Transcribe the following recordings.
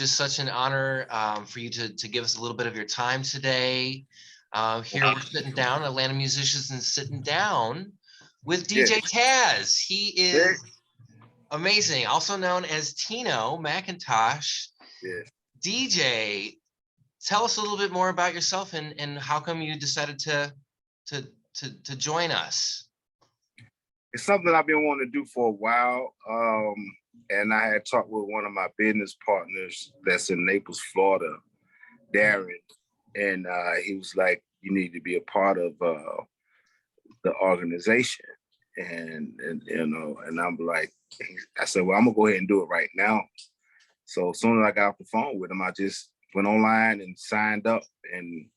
just such an honor for you to give us a little bit of your time today. Here we're sitting down, Atlanta musicians and sitting down with Yes, DJ Taz. He yes, is amazing, also known as Tino McIntosh. yes. DJ, tell us a little bit more about yourself and how come you decided to to join us. It's something I've been wanting to do for a while. And I had talked with one of my business partners that's in Naples, Florida, Darren, and he was like, "You need to be a part of the organization." And you know, and I'm like, I said, "Well, I'm gonna go ahead and do it right now." So as soon as I got off the phone with him, I just went online and signed up and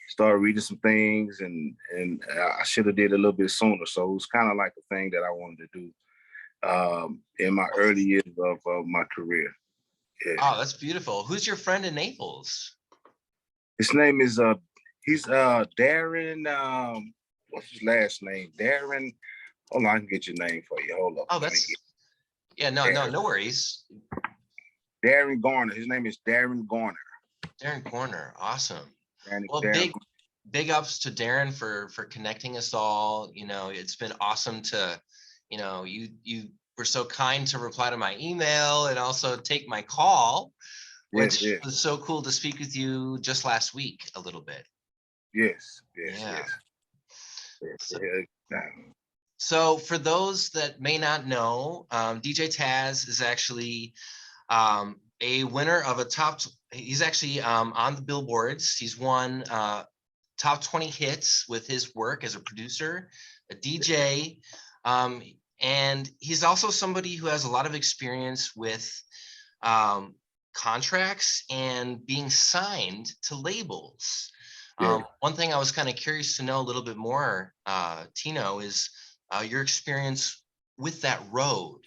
started reading some things, and I should have did a little bit sooner. So it was kind of like a thing that I wanted to do in my early years of my career. Yeah. Oh, that's beautiful. Who's your friend in Naples? His name is he's Darren. What's his last name? Darren. Hold on, I can get your name for you. Hold up. Oh, that's yeah, no worries. Darren Garner. His name is Darren Garner. Darren Corner, awesome. Well, Darren. big ups to Darren for connecting us all. It's been awesome to, you were so kind to reply to my email and also take my call, which was so cool to speak with you just last week a little bit. Yes. So for those that may not know, DJ Taz is actually a winner of he's actually on the Billboards. He's won top 20 hits with his work as a producer, a DJ, and he's also somebody who has a lot of experience with contracts and being signed to labels. One thing I was kind of curious to know a little bit more, Tino, is your experience with that road.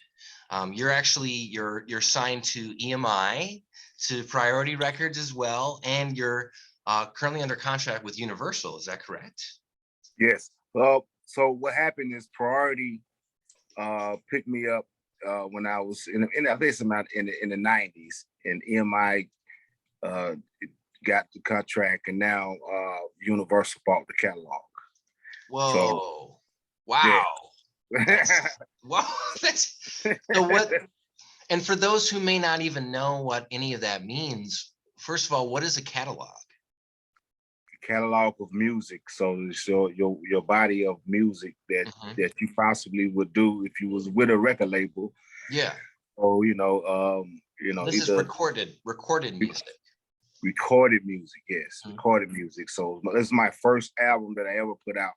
You're signed to EMI, to Priority Records as well, and you're currently under contract with Universal. Is that correct? Yes. Well, so what happened is Priority picked me up when I was in I think it's about in the 90s, and EMI got the contract, and now Universal bought the catalog. Whoa! So, wow! Yeah. Wow! So what? And for those who may not even know what any of that means, first of all, what is a catalog? Catalog of music. So your body of music that that you possibly would do if you was with a record label. Yeah. Or this is recorded music. Recorded music, yes. Recorded music. So this is my first album that I ever put out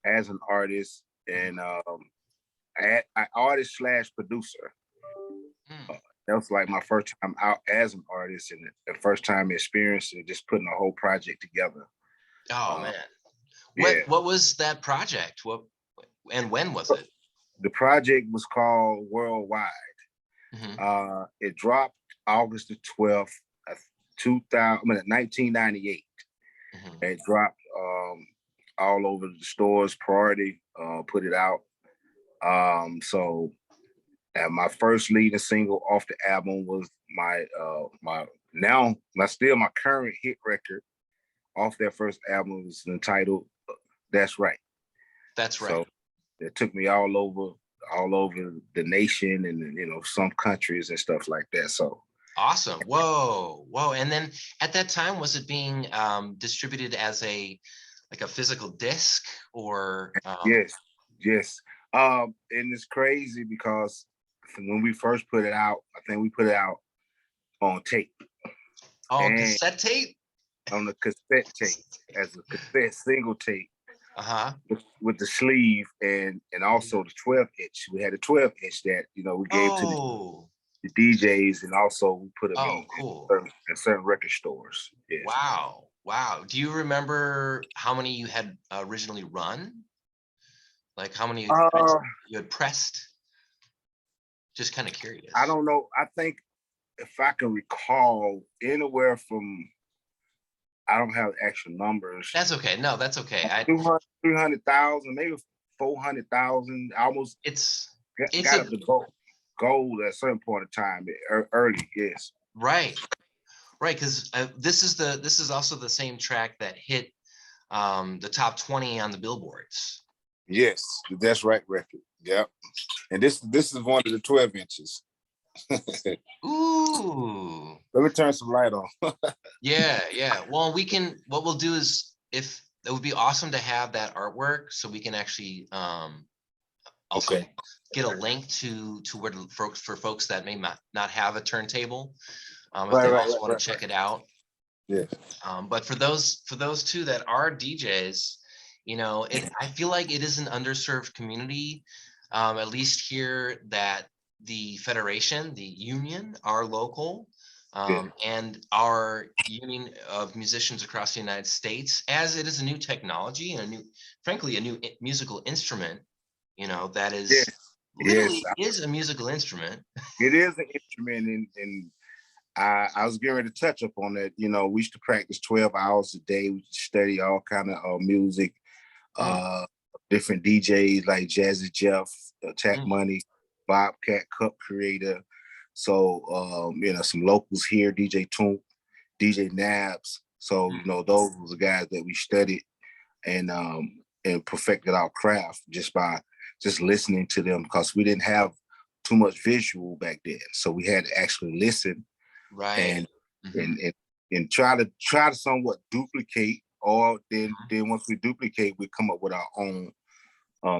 as an artist, and I artist / producer. That was like my first time out as an artist, and the first time experiencing just putting a whole project together. Oh man. What was that project? And when was it? The project was called Worldwide. It dropped August the 12th, 1998. It dropped all over the stores. Priority put it out. And my first leading single off the album was my current hit record off their first album was entitled "That's Right." That's right. So it took me all over the nation, and some countries and stuff like that. So awesome! Whoa! And then at that time, was it being distributed as a physical disc or? Yes. And it's crazy because when we first put it out, I think we put it out on tape. On cassette tape? On the cassette tape, as a cassette single tape. With the sleeve and also the 12-inch. We had a 12-inch that we gave to the DJs, and also we put them in certain record stores. Yes. Wow. Do you remember how many you had originally run? Like how many you had pressed? Just kind of curious. I don't know. I think if I can recall, anywhere from, I don't have actual numbers. That's okay. No, that's okay. 300,000, maybe 400,000, almost. It's got up to go. gold at a certain point in time, early, yes. Right, right, because this is also the same track that hit the top 20 on the Billboards. Yes, that's right record. Yep. And this is one of the 12 inches. Ooh. Let me turn some light on. Yeah, yeah. Well, what we'll do is, if it would be awesome to have that artwork so we can actually also Okay. get a link to where for folks that may not have a turntable, if Right, they right, also right, want right, to check right. it out. Yeah. But for those two that are DJs, I feel like it is an underserved community, at least here, that the federation, the union, our local, Yeah. and our union of musicians across the United States, as it is a new technology and frankly, a new musical instrument, that Yeah. is Yes. literally is a musical instrument. It is an instrument, and I was getting ready to touch up on that. We used to practice 12 hours a day. We study all kind of music, Mm, different DJs like Jazzy Jeff, Attack mm, Money, Bobcat Cup Creator. So some locals here, DJ Toon, DJ Nabs. So mm. those were the guys that we studied and perfected our craft just by just listening to them, because we didn't have too much visual back then. So we had to actually listen Right. and Mhm. and try to somewhat duplicate, or then once we duplicate, we come up with our own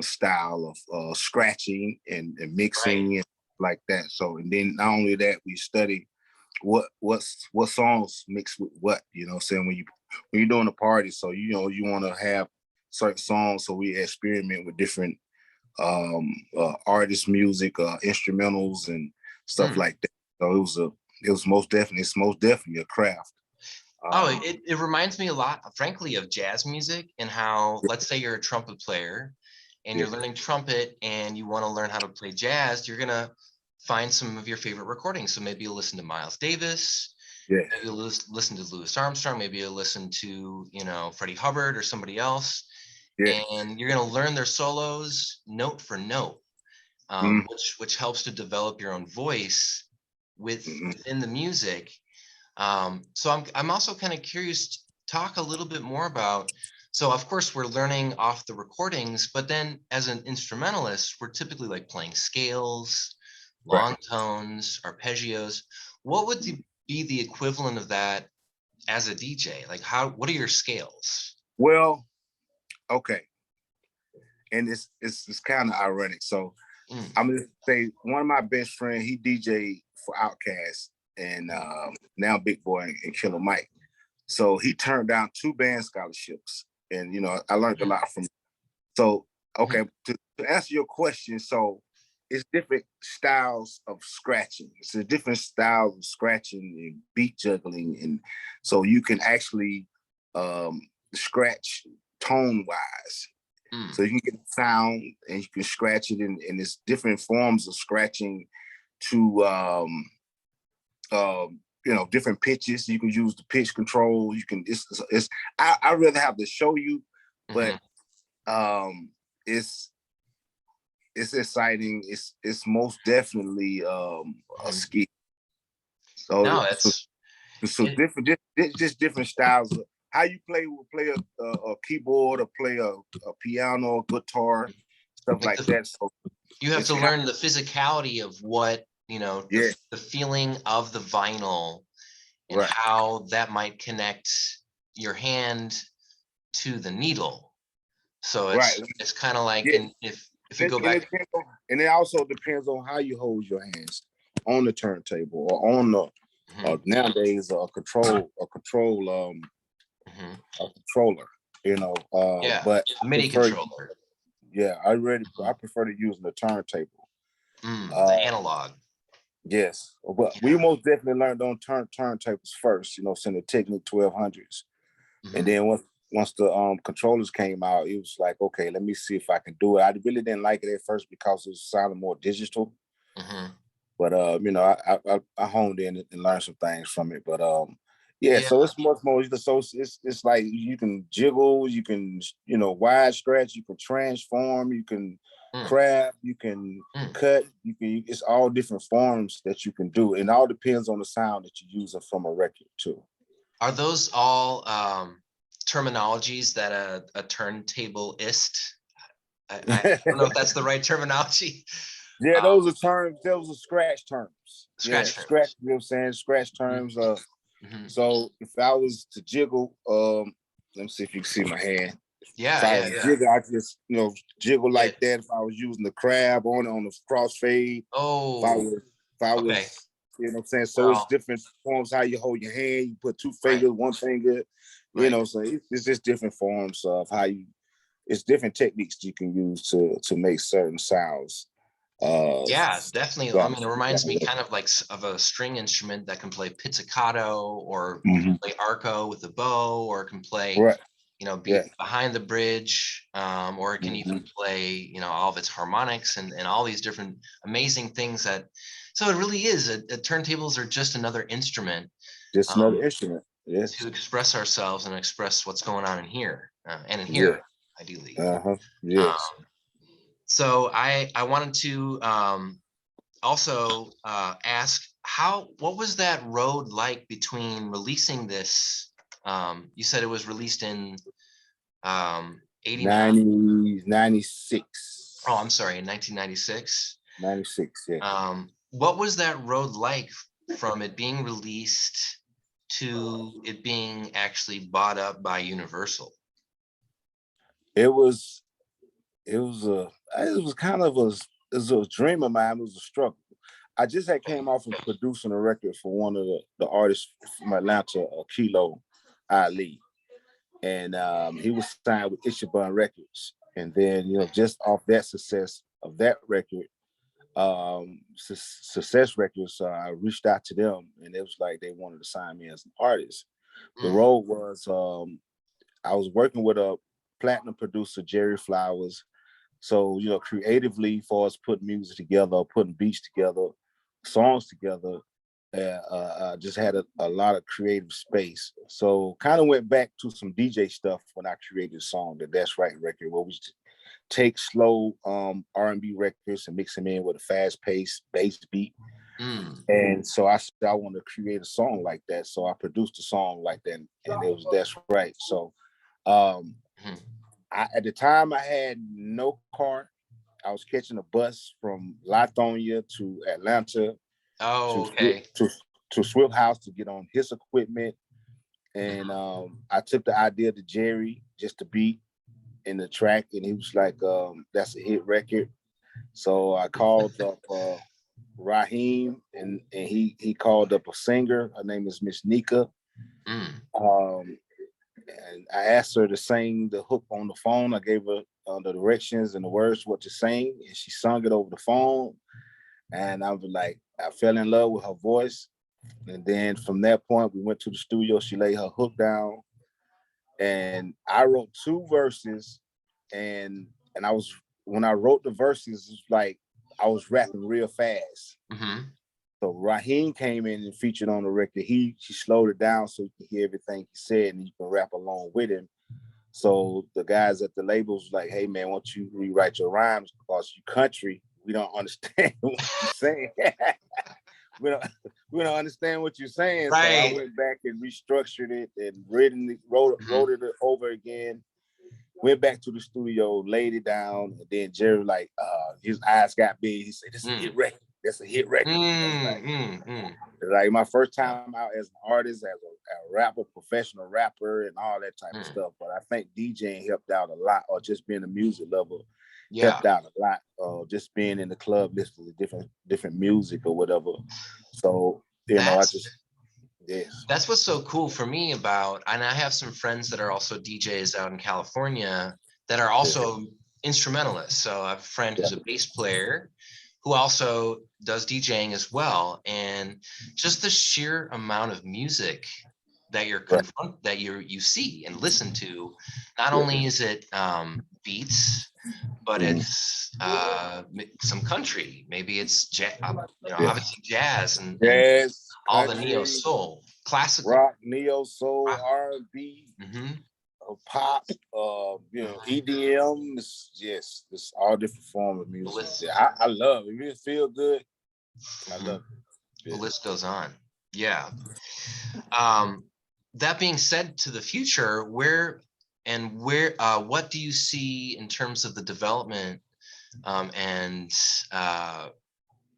style of scratching and Right. mixing and like that. So, and then not only that, we study what songs mix with what, saying, when you're doing a party. So you want to have certain songs, so we experiment with different artist music, instrumentals and stuff Mm. like that. So it's most definitely a craft. Oh, um it reminds me a lot, frankly, of jazz music, and how, let's say you're a trumpet player and yeah, you're learning trumpet and you want to learn how to play jazz, you're gonna find some of your favorite recordings. So maybe you'll listen to Miles Davis, yeah, maybe you'll listen to Louis Armstrong, maybe you'll listen to, Freddie Hubbard or somebody else, yeah. and you're gonna learn their solos note for note, Mm-hmm. which helps to develop your own voice Mm-hmm. within the music. So I'm also kind of curious to talk a little bit more about. So of course we're learning off the recordings, but then as an instrumentalist, we're typically like playing scales, Right. long tones, arpeggios. What would be the equivalent of that as a DJ? Like what are your scales? Well, okay, and it's kind of ironic. So Mm, I'm gonna say one of my best friends, he DJ for Outkast and now Big Boy and Killer Mike. So he turned down 2 band scholarships, and I learned a mhm, lot from. So mhm. okay, to answer your question, so it's different styles of scratching. It's a different styles of scratching and beat juggling, and so you can actually um, scratch tone wise. Mm, So you can get the sound and you can scratch it, and it's different forms of scratching to different pitches. You can use the pitch control. You can it's I rather have to show you, but mhm. um it's exciting. It's most definitely a Mhm. skill. So No, it's it, different, just different styles of how you play a keyboard or play a piano, guitar, stuff like like that. So you have it's to kind learn the physicality of what, yeah, the feeling of the vinyl and right, how that might connect your hand to the needle. So right, it's kind of like, yeah. and if we go And it back. depends and it also depends on how you hold your hands on the turntable or on the Mhm, nowadays mhm. a controller, Yeah, but a I MIDI prefer, controller. yeah, I Mhm. prefer to use the turntable. The Uh, analog. yes, but we Yeah. most definitely learned on turntables first, in the Technic 1200s, and Mhm, then once the controllers came out, it was like, okay, let me see if I can do it. I really didn't like it at first because it sounded more digital, mhm. but I honed in and learned some things from it. But yeah, Yeah. so it's much more. So it's like you can jiggle, you can wide stretch, you can transform, you can. Mm, crab, you can mm. cut, it's all different forms that you can do. And all depends on the sound that you're using from a record too. Are those all terminologies that a turntableist? I don't know if that's the right terminology. Yeah, Um, those are scratch terms. Yeah, scratch scratch, terms. you know what I'm saying? Scratch Mhm, terms. mhm. So if I was to jiggle, let me see if you can see my hand. If Yeah, I yeah, was yeah, jiggle, I just jiggle yeah. like that. If I was using the crab on the crossfade, if I Oh, was if I okay. was, you know what I'm saying? So it's Well, different forms how you hold your hand. You put two right, fingers, one finger, right. so it's just different forms of how you it's different techniques you can use to make certain sounds. Uh Yeah, definitely. I from, mean, it reminds me kind of like of a string instrument that can play pizzicato or can Mhm. play arco with a bow, or can play, Right. Yeah. be behind the bridge, or it can even Mhm. play, all of its harmonics and all these different amazing things that. So it really is. Turntables are just another instrument Just um, another instrument. to Yes. express ourselves and express what's going on in here and in Yeah. here, ideally. Uh-huh. Um, Yes. so I wanted to also ask what was that road like between releasing this? You said it was released in 89. 96. Oh, I'm sorry, in 1996. 96, yeah. What was that road like from it being released to it being actually bought up by Universal? It was it was kind of it was a dream of mine. It was a struggle. I just had came off of producing a record for one of the artists from Atlanta, Kilo Ali. And he was signed with Ishabun Records. And then, just off that success of that record, Success Records, I reached out to them, and it was like they wanted to sign me as an artist. The Mm, role was I was working with a platinum producer, Jerry Flowers. So, creatively, for us putting music together, putting beats together, songs together, just had a lot of creative space. So kind of went back to some DJ stuff when I created a song, the That's Right record, where we take slow R&B records and mix them in with a fast paced bass beat. mm, And so I said I want to create a song like that. So I produced a song like that, and it was That's Right. So um, mm. at the time I had no car. I was catching a bus from Lithonia to Atlanta to Oh, okay. to to Swift House to get on his equipment. And Mhm. I took the idea to Jerry, just to beat in the track, and he was like, "That's a hit record." So I called up Raheem, and he called up a singer. Her name is Miss Nika. Mm. Um, and I asked her to sing the hook on the phone. I gave her the directions and the words what to sing, and she sung it over the phone. And I was like, I fell in love with her voice. And then from that point, we went to the studio. She laid her hook down, and I wrote two verses. And I was when I wrote the verses, it's like I was rapping real fast. Mhm. So Raheem came in and featured on the record. She slowed it down so you can hear everything he said and you can rap along with him. So the guys at the labels like, hey man, why don't you rewrite your rhymes because you country, we don't understand what you're saying. we don't we don't understand what you're saying. So I Right. went back and restructured it and wrote Mhm. it over again. Went back to the studio, laid it down, and then Jerry his eyes got big. He said, "This is a hit Mm. record. That's a hit record." I was Mm, mm, mm. like my first time out as an artist, as a rapper, professional rapper, and all that type of Mm. stuff. But I think DJing helped out a lot, or just being a music lover Yeah, helped out a lot. Just being in the club, listening to different music or whatever. So I that's just yes, that's what's so cool for me about, and I have some friends that are also DJs out in California that are yeah, also instrumentalists. So I have a friend yeah, who's a bass player who also does DJing as well. And just the sheer amount of music that right, you see and listen to, not yeah, only is it beats, but mhm, it's some country. Maybe it's yeah. obviously jazz and Jazz, all the neo country, soul, classical. rock, neo soul, R&B, Hmm. pop, EDM. It's all different forms of The music. list, Yeah, I love it. It feel good. I mhm, love it. the Yeah. list goes on. Yeah. That being said, to the future, what do you see in terms of the development and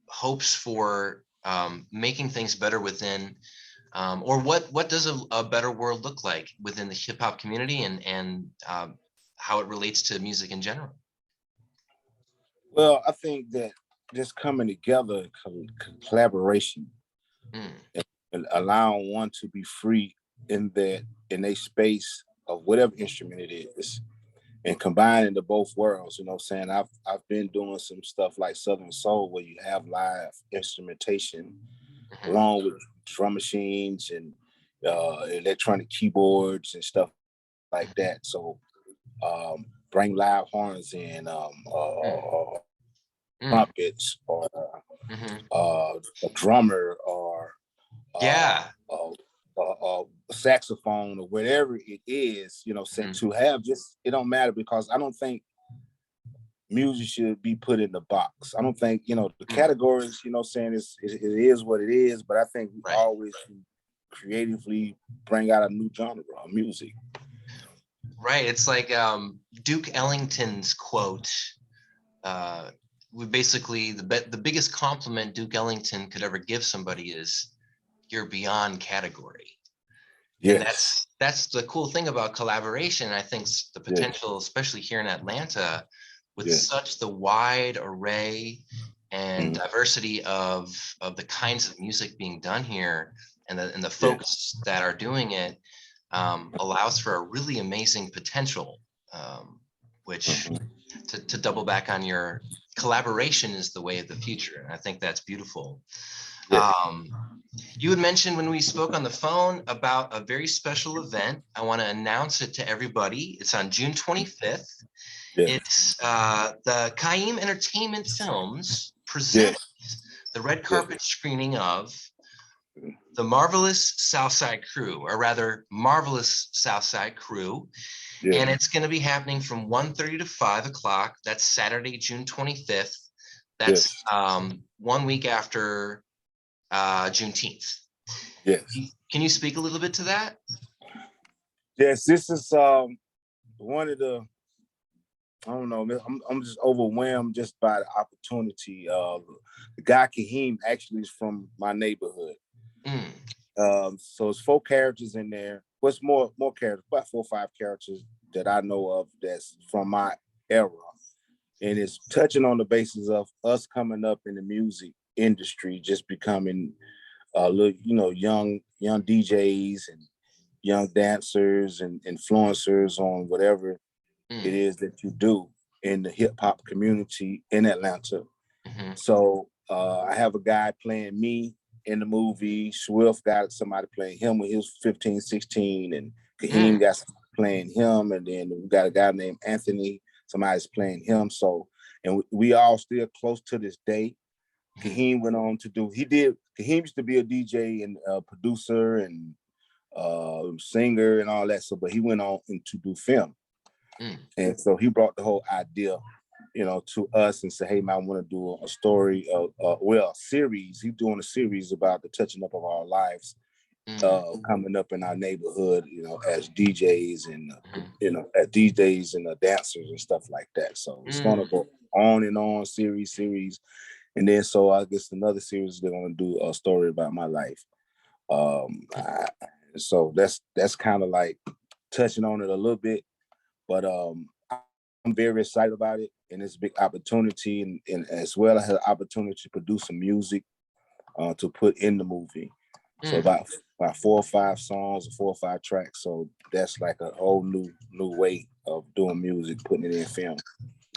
hopes for making things better within, or what does a better world look like within the hip hop community and how it relates to music in general? Well, I think that just coming together, collaboration, Mm, and allowing one to be free in a space of whatever instrument it is, and combining the both worlds. You know what I'm saying? I've been doing some stuff like Southern Soul where you have live instrumentation mhm, along with drum machines and electronic keyboards and stuff like mhm, that. So bring live horns in, mm, mm, trumpets, or mhm. a drummer, or uh, Yeah. a saxophone, or whatever it is. You know, saying Mhm, to have just it don't matter, because I don't think music should be put in the box. I don't think, the mm, categories, saying it is what it is, but I think we right. always creatively bring out a new genre of music. Right. It's like Duke Ellington's quote. Uh, we basically the biggest compliment Duke Ellington could ever give somebody is you're beyond category. And Yes, that's the cool thing about collaboration. I think the yes, potential, especially here in Atlanta, with yes. such the wide array and Mhm. diversity of the kinds of music being done here, and the Yes. folks that are doing it, allows for a really amazing potential, which Mhm. to double back on your collaboration is the way of the future. And I think that's beautiful. Yes. Um, you had mentioned when we spoke on the phone about a very special event. I want to announce it to everybody. It's on June 25th. Yes. It's the Kaim Entertainment Films present Yes. the red Yes. carpet screening of the Marvelous Southside Crew, or rather, Marvelous Southside Crew. Yes. And it's going to be happening from 1:30 to 5 o'clock. That's Saturday, June 25th. That's Yes. 1 week after Juneteenth. Yes. Can you speak a little bit to that? Yes. This is one of the, I don't know. I'm just overwhelmed just by the opportunity. The guy Kahim actually is from my neighborhood. Mm, So it's four characters in there. What's more characters? About 4 or 5 characters that I know of that's from my era, and it's touching on the basis of us coming up in the music industry, just becoming little, young DJs and young dancers and influencers on whatever it mm, is that you do in the hip hop community in Atlanta. mhm, So I have a guy playing me in the movie. Swift got somebody playing him when he was 15, 16, and Kahim mm, got somebody playing him, and then we got a guy named Anthony. Somebody's playing him. So, and we all still close to this day. mhm, Kahim went on to do. He did. Kahim used to be a DJ and producer and singer and all that. So, but he went on to do film, mm, and so he brought the whole idea, to us and said, "Hey, man, I want to do a story of, a series." He's doing a series about the touching up of our lives, mm, coming up in our neighborhood, as DJs and, mhm, as DJs and dancers and stuff like that. So it's going to mm, go on and on, series. And then, so I guess another series, they're going to do a story about my life. So that's kind of like touching on it a little bit, but I'm very excited about it, and it's a big opportunity, and as well, I had an opportunity to produce some music to put in the movie. So mm. about 4 or 5 songs, or 4 or 5 tracks. So that's like a whole new way of doing music, putting it in film.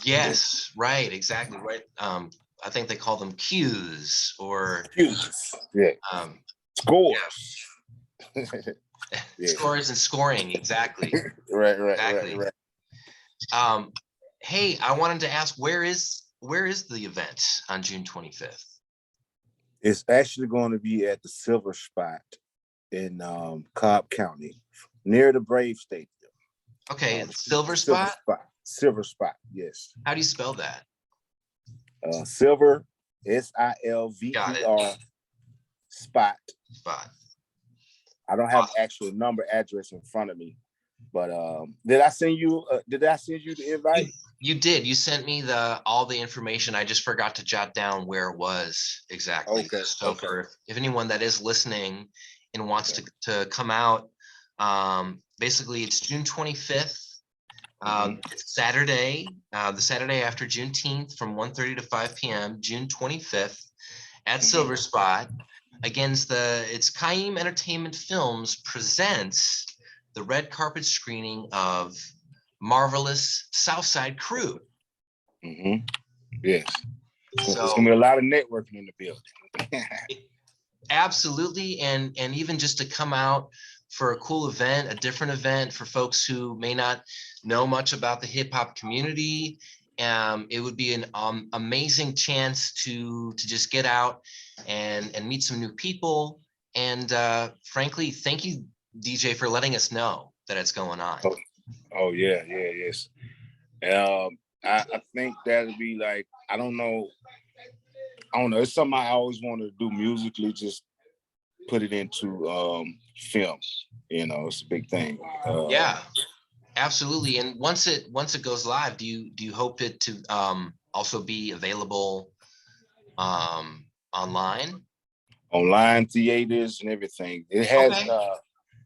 Yeah. Yes, right, exactly, right. I think they call them cues or Yeah. um, Scores. Yeah. scores and scoring. Exactly, exactly. Right. Um, hey, I wanted to ask, where is the event on June 25th? It's actually going to be at the Silver Spot in Cobb County, near the Brave Stadium. Okay, Silver Silver Spot. Spot. Silver Spot. Yes. How do you spell that? Silver, Got it. SILVER spot. Spot. I don't have the actual number address in front of me, but did I send you? Did I send you the invite? You did. You sent me all the information. I just forgot to jot down where it was exactly. Okay. So Okay. if anyone that is listening and wants to come out, basically it's June 25th. It's Saturday, the Saturday after Juneteenth from 1:30 to 5 p.m. June 25th at Silver Spot. Against it's Kaim Entertainment Films presents the red carpet screening of Marvelous Southside Crew. Yes. So there's gonna be a lot of networking in the building. Absolutely, and even just to come out for a cool event, a different event for folks who may not know much about the hip hop community. It would be an amazing chance to just get out and meet some new people. And frankly, thank you, DJ, for letting us know that it's going on. Oh yeah, yes. I think that'd be like, I don't know. It's something I always wanted to do musically, just put it into film. It's a big thing. Yeah, absolutely. And once it goes live, do you hope it to also be available online? Online theaters and everything. It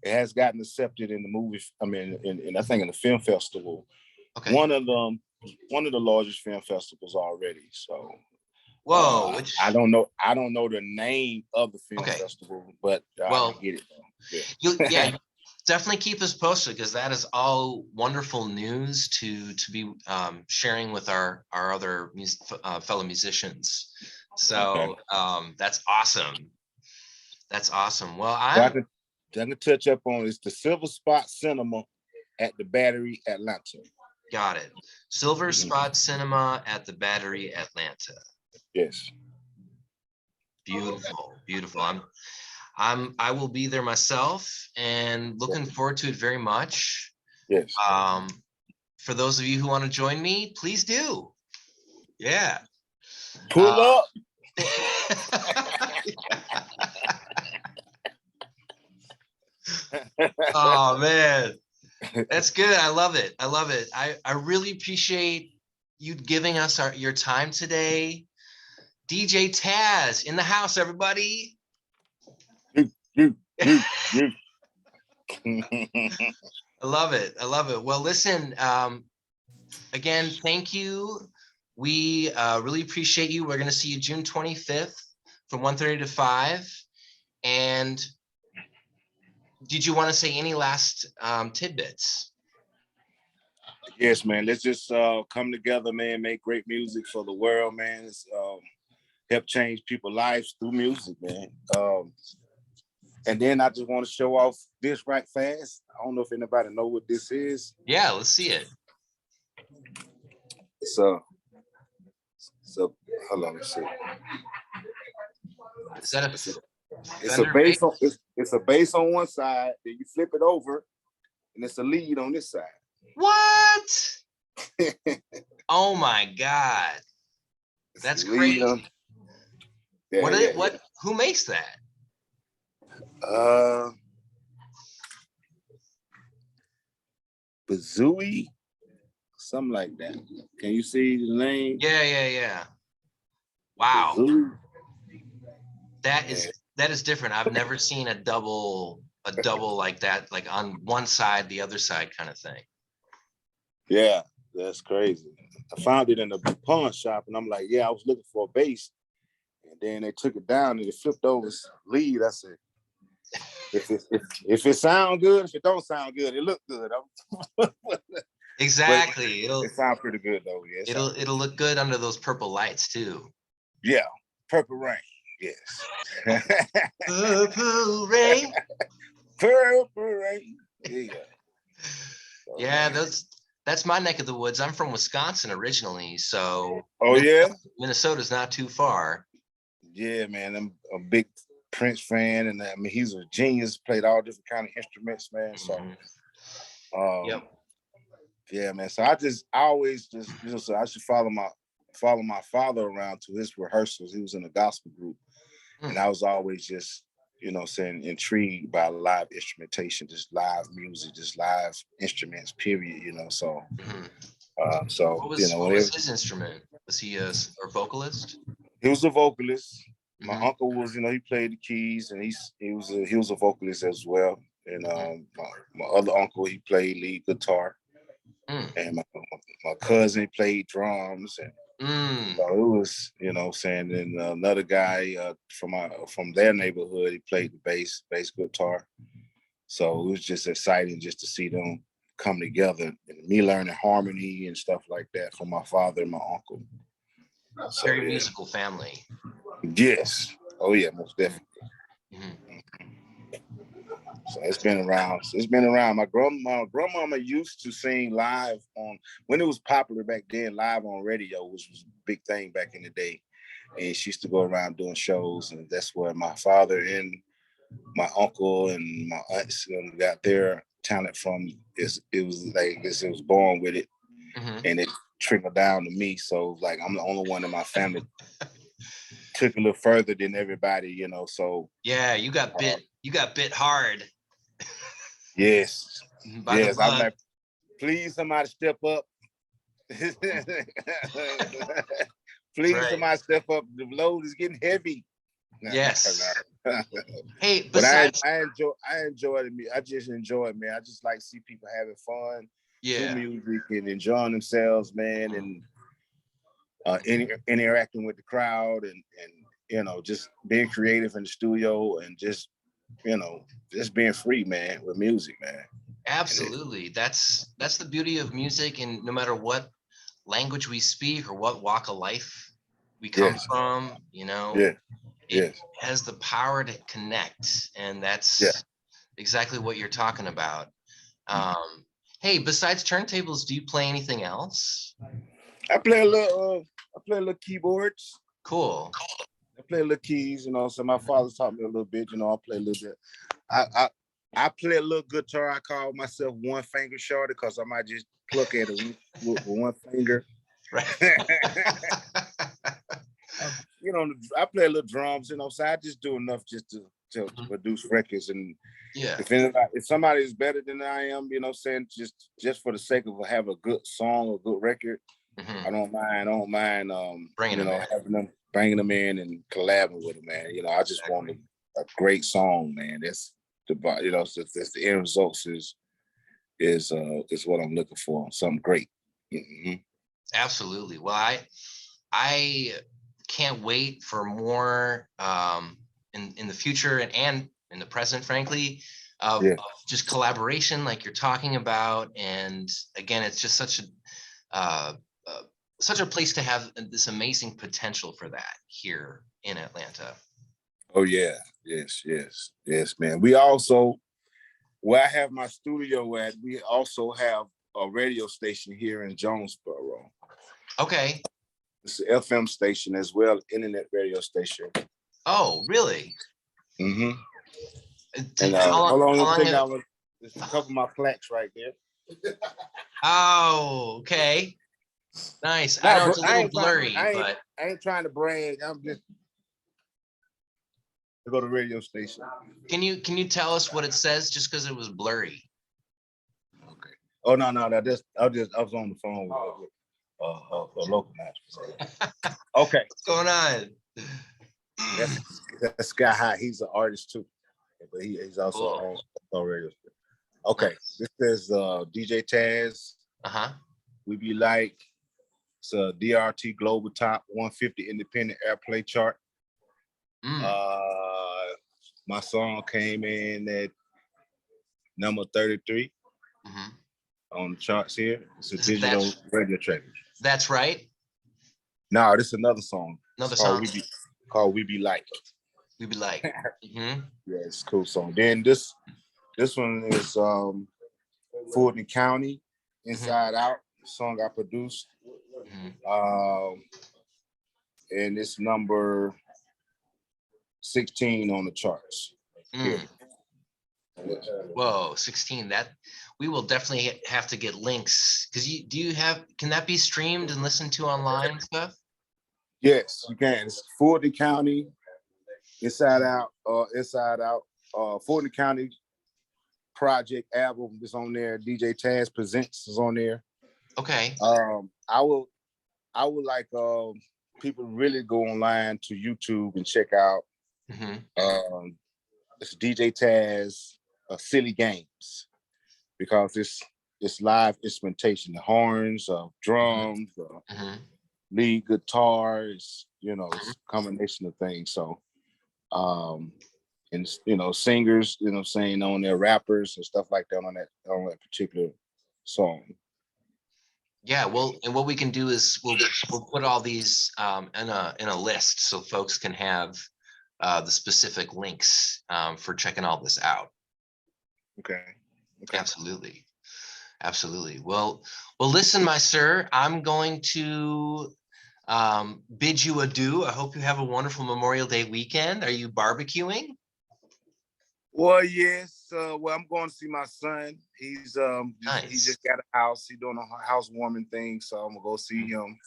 has gotten accepted in the movie. I mean, I think in the film festival. Okay. One of the largest film festivals already. So whoa, I don't know the name of the film okay. festival, but Well, I can get it. Yeah, definitely keep us posted, because that is all wonderful news to be sharing with our other fellow musicians. So that's awesome. That's awesome. Well, I can touch up on, it's the Silver Spot Cinema at the Battery, Atlanta. Got it. Silver Spot Cinema at the Battery, Atlanta. Yes. Beautiful, beautiful. I will be there myself and looking forward to it very much. Yes. For those of you who want to join me, please do. Yeah. Pull up. Oh man, that's good. I love it. I love it. I really appreciate you giving us your time today. DJ Taz in the house, everybody. I love it. I love it. Well, listen, again, thank you. We really appreciate you. We're going to see you June 25th from 1:30 to 5. And did you want to say any last tidbits? Yes, man. Let's just come together, man. Make great music for the world, man. It's, help change people's lives through music, man. And then I just want to show off this right fast. I don't know if anybody know what this is. Yeah, let's see it. So hold on, let's see. Is that it's a bass on it's a bass on one side, then you flip it over, and it's a lead on this side. What? Oh my God. That's crazy. What who makes that? Bazooey, something like that. Can you see the name? Yeah. Wow. Bazooey. That is different. I've never seen a double like that, like on one side, the other side kind of thing. Yeah, that's crazy. I found it in a pawn shop, and I'm like, yeah, I was looking for a bass, and then they took it down and it flipped over its lead. I said, if it sound good, if it don't sound good, it look good. Exactly. It sounds pretty good though. Yeah, it'll look good under those purple lights too. Yeah, Purple Rain. Yes. Purple Rain. Purple Rain. Yeah. Yeah, that's my neck of the woods. I'm from Wisconsin originally, so Minnesota's not too far. Yeah, man, I'm a big Prince fan, and I mean he's a genius. Played all different kind of instruments, man. So, Yep. Yeah, man. So I always just, so I should follow my father around to his rehearsals. He was in a gospel group, and I was always just, saying intrigued by live instrumentation, just live music, just live instruments. Period. So, Mhm. so What was his instrument? Was he a vocalist? he was a vocalist. My Hmm. uncle was, he played the keys, and he was a vocalist as well. And my other uncle, he played lead guitar, Mm. and my cousin played drums, and Mm. so it was, saying. And another guy from their neighborhood, he played the bass guitar. So it was just exciting just to see them come together, and me learning harmony and stuff like that from my father and my uncle. So Very yeah, musical family. yes, oh yeah, most definitely. Mhm. So it's been around. It's been around. My grandmama used to sing live on, when it was popular back then. Live on radio, which was a big thing back in the day. And she used to go around doing shows, and that's where my father and my uncle and my aunts got their talent from. It was like this. It was born with it, Mhm. and it trickled down to me. So like I'm the only one in my family took a little further than everybody, So Yeah, you got uh, bit. You got bit hard yes, by the yes. I'm bug. like, please somebody step up. Please Right. somebody step up. The load is getting heavy. Yes. Hey, But besides, I enjoy it. I just enjoy it, man. I just like to see people having fun to yeah. music and enjoying themselves, man, and interacting with the crowd, and just being creative in the studio, and just being free, man, with music, man. Absolutely. That's the beauty of music, and no matter what language we speak or what walk of life we come Yes, from, yes, it yes, has the power to connect, and yeah. that's exactly what you're talking about. Um, hey, besides turntables, do you play anything else? I play a little. I play a little keyboards. Cool. I play a little keys. So my father taught me a little bit. I play a little bit. I I, I play a little guitar. I call myself one finger shorty because I might just pluck at it with one finger. Right. I play a little drums. So I just do enough just to produce records. And Yeah. if somebody is better than I am, saying just for the sake of having a good song or good record, Mhm. I don't mind, Bringing them in. having them, bringing them in and collabing with them, man. I just want Exactly. a great song, man. That's that's the end results is what I'm looking for. Something great. Mm-hmm. Absolutely. Well, I can't wait for more in the future and in the present, frankly, Yeah. of just collaboration like you're talking about. And again, it's just uh, uh, such a place to have this amazing potential for that here in Atlanta. Oh yeah. Yes. Yes. Yes, man. We also, where I have my studio at, we also have a radio station here in Jonesboro. Okay. It's an FM station as well, internet radio station. Oh, really? Mm-hmm. And How long? hold on, How let me long take have? out. There's a couple of my plaques right there. Oh, okay. Nice. I Nah, know bro, it's a little blurry, but I ain't trying to brag. I'm just to go to radio station. can you tell us what it says just because it was blurry? Okay. Oh no, I was on the phone with a local match. Okay, What's going on? that's Sky High. He's an artist too, but he's also Cool. on radio. Okay, Nice. this is DJ Taz. Uh-huh. We Be Like. It's a DRT Global Top 150 Independent Airplay chart. Mm. Uh, my song came in at number 33 Hmm. on the charts here. It's a digital That's radio track. that's right. No, this is another song. It's Another song. called We Be Like. We be like. Hmm. Yeah, it's a cool song. Then this one is Fulton County, Hmm. Inside Out, song I produced. Hmm. And it's number 16 on the charts. Here. Mm. Whoa, 16. That we will definitely have to get links because can that be streamed and listened to online and stuff? Yes, you can. It's Fulton County, Inside Out. Fulton County project album is on there. DJ Taz Presents is on there. Okay. I would like people to really go online to YouTube and check out it's DJ Taz Silly Games, because it's live instrumentation, the horns, drums, lead guitars, it's a combination of things. So and singers, saying on their rappers and stuff like that on that particular song. Yeah, well, and what we can do is we'll put all these in a list so folks can have the specific links for checking all this out. Okay. Absolutely. Well, listen, my sir, I'm going to bid you adieu. I hope you have a wonderful Memorial Day weekend. Are you barbecuing? Well, yes. Well, I'm going to see my son. He's Nice. he just got a house. He's doing a housewarming thing, so I'm gonna go see him.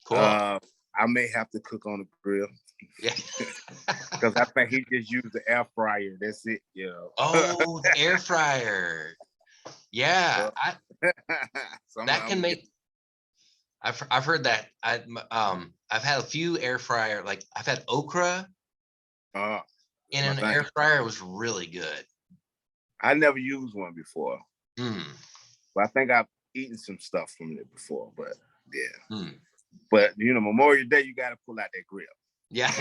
Cool. I may have to cook on the grill. Yeah. Because I think he just used the air fryer. That's it. Oh, the air fryer. Yeah, that can make. I've heard that. I've had a few air fryer. Like I've had okra in an air fryer. It was really good. I never used one before, but I think I've eaten some stuff from it before. But yeah, but Memorial Day, you got to pull out that grill. Yeah,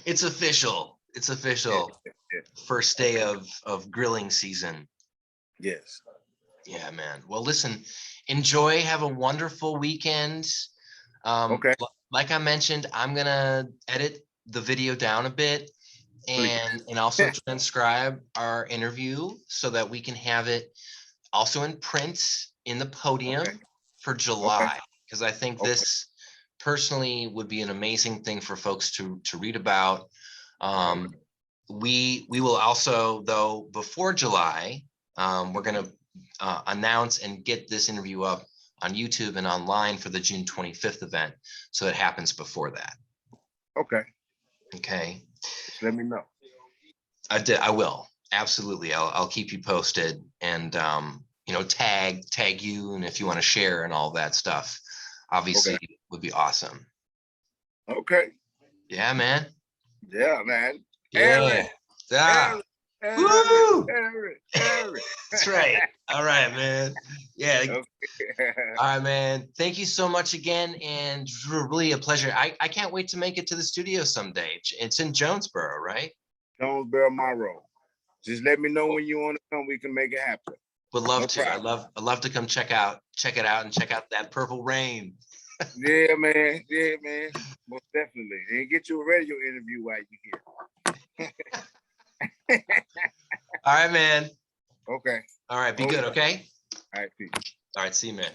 it's official. It's official. Yeah. First day of grilling season. Yes. Yeah, man. Well, listen, enjoy. Have a wonderful weekend. Okay. Like I mentioned, I'm gonna edit the video down a bit and also transcribe our interview so that we can have it also in print in the podium for July. Because I think this personally would be an amazing thing for folks to read about. We will also, though, before July, we're going to announce and get this interview up on YouTube and online for the June 25th event. So it happens before that. Okay. Just let me know. I will. Absolutely. I'll keep you posted and, tag you. And if you want to share and all that stuff, obviously would be awesome. Okay. Yeah, man. Yeah, man. Yeah. Woo! That's right. All right, man. Yeah. All right, man. Thank you so much again. And really a pleasure. I can't wait to make it to the studio someday. It's in Jonesboro, right? Jonesboro, Monroe. Just let me know when you want to come. We can make it happen. Would love to. I'd love to come check it out and check out that Purple Rain. Yeah, man. Most definitely. And get you a radio interview while you're here. All right, man. Okay. All right. Be good. Okay. All right. Peace. All right. See you, man.